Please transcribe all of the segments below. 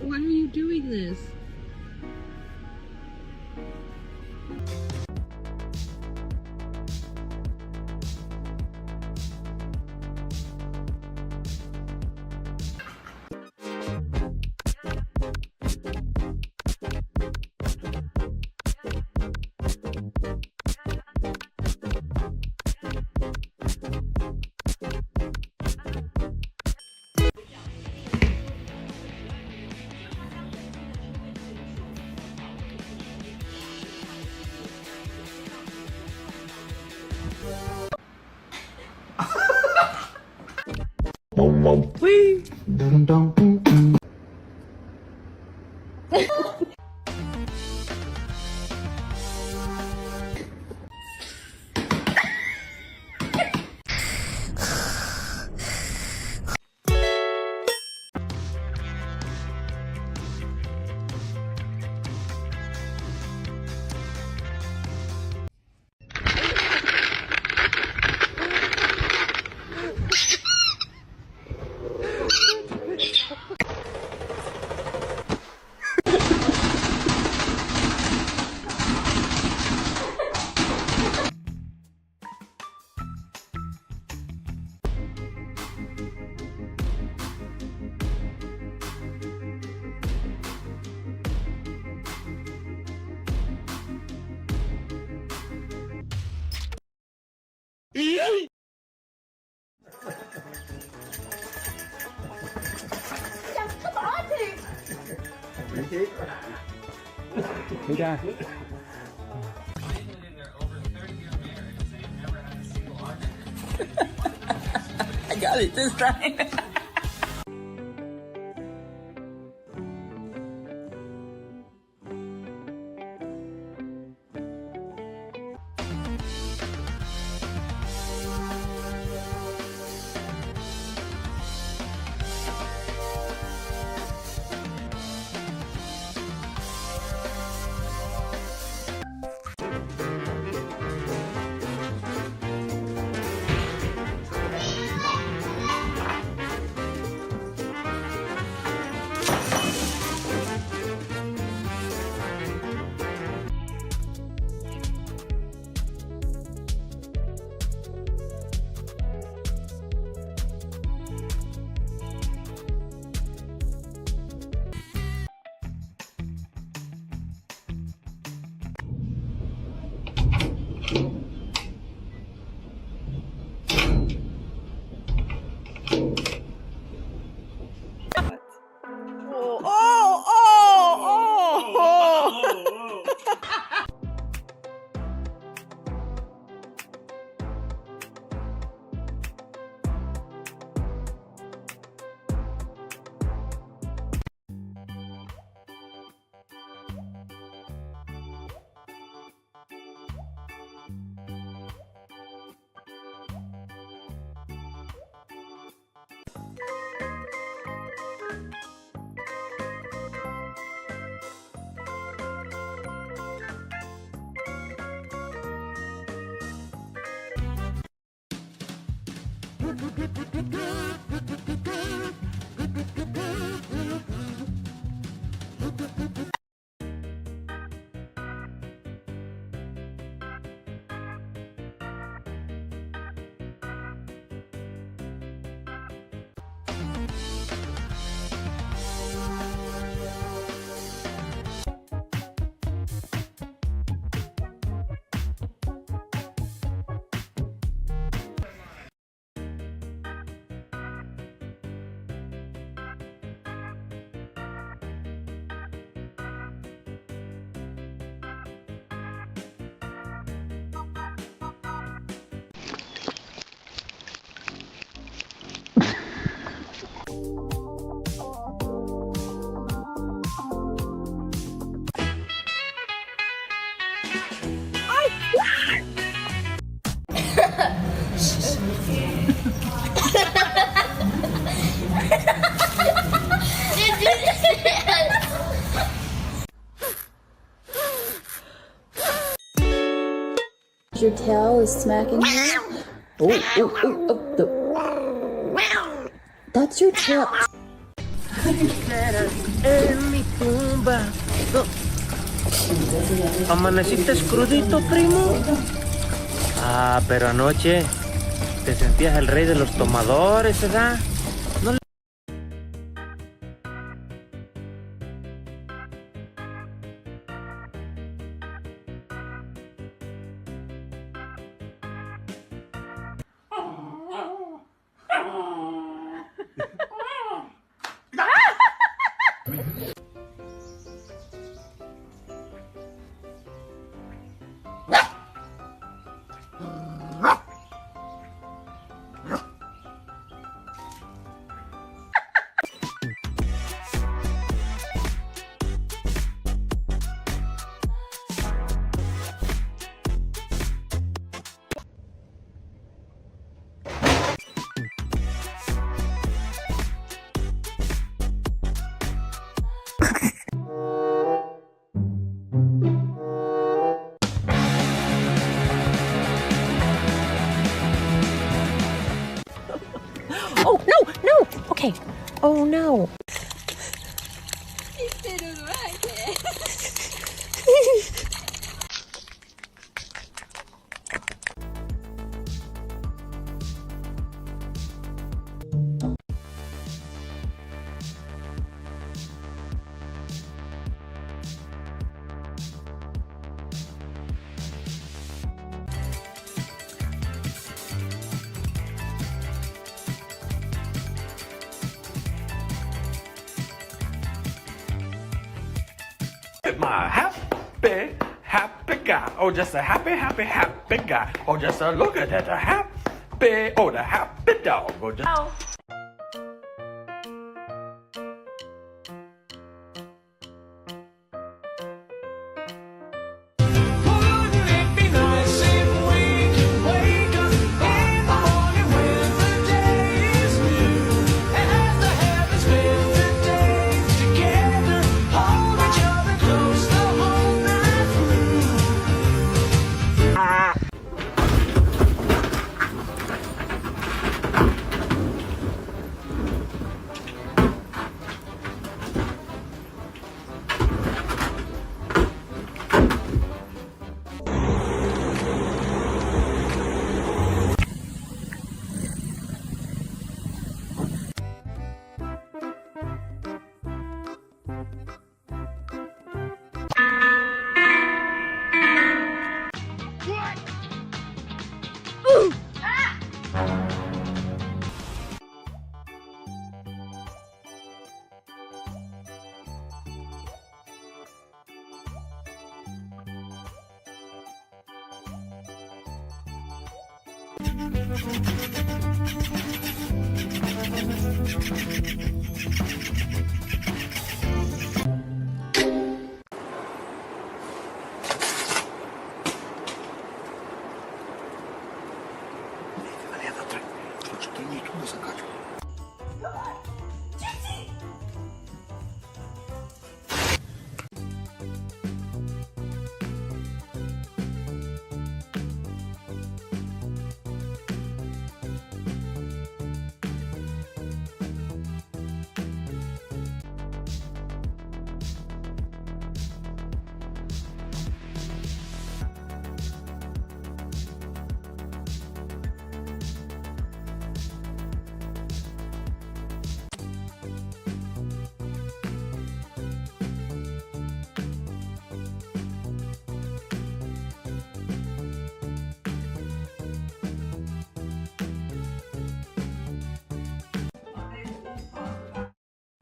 Why are you doing this? Please. Hey, Dad. I got it this time. Your tail is smacking you. Oh, oh, oh, oh, That's your tip. En mi tumba. ¿Amaneciste crudito, primo? Ah, pero anoche te sentías el rey de los tomadores, ¿verdad? No le... Oh, no, no. Okay. Oh, no. My happy guy. Oh, just a happy guy. Oh, just a look at that happy. Oh, the happy dog. Oh, just.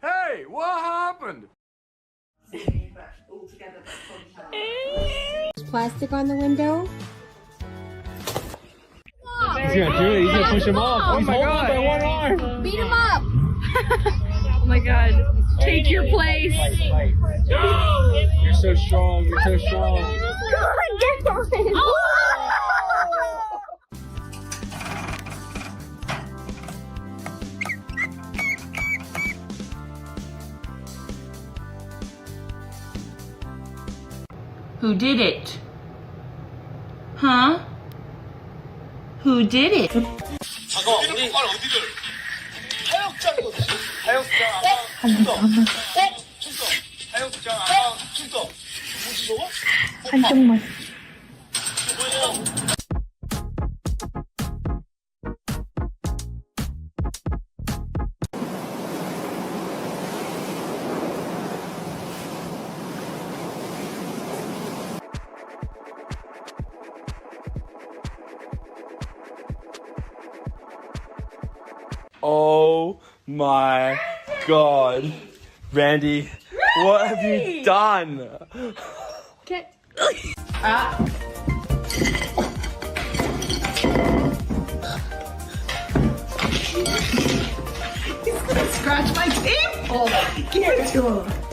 Hey, what happened? Plastic on the window. He's gonna do it. He's gonna push him off. He's holding on by one arm. Beat him up! Oh my god. Take your place. You're so strong. You're so strong. Who did it? Huh? Who did it? 잠깐만, 우리 어디를? 한쪽만. Oh my god. Randy, what have you done? Scratch my table. Give it to him.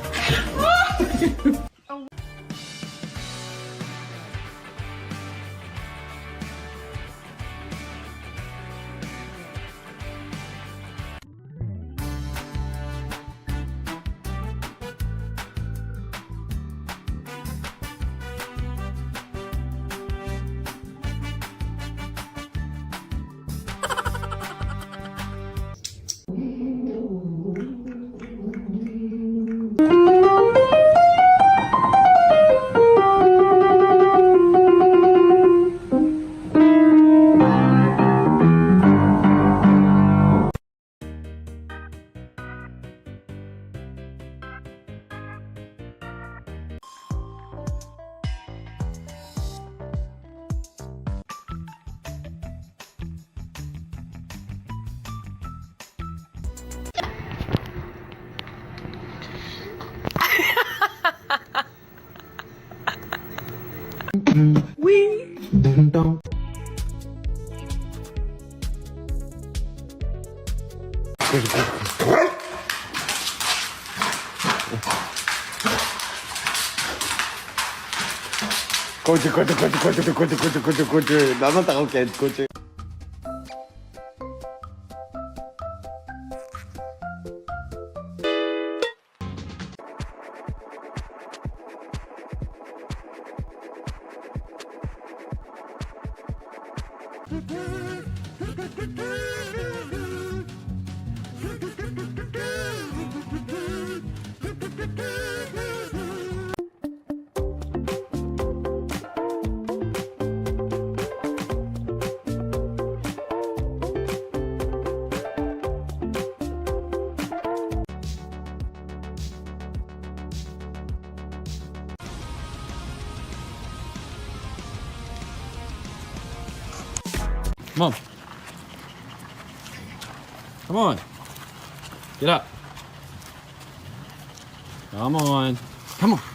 꼬치. 나만 따가울게, 꼬치. Come on. Come on. Get up. Come on. Come on.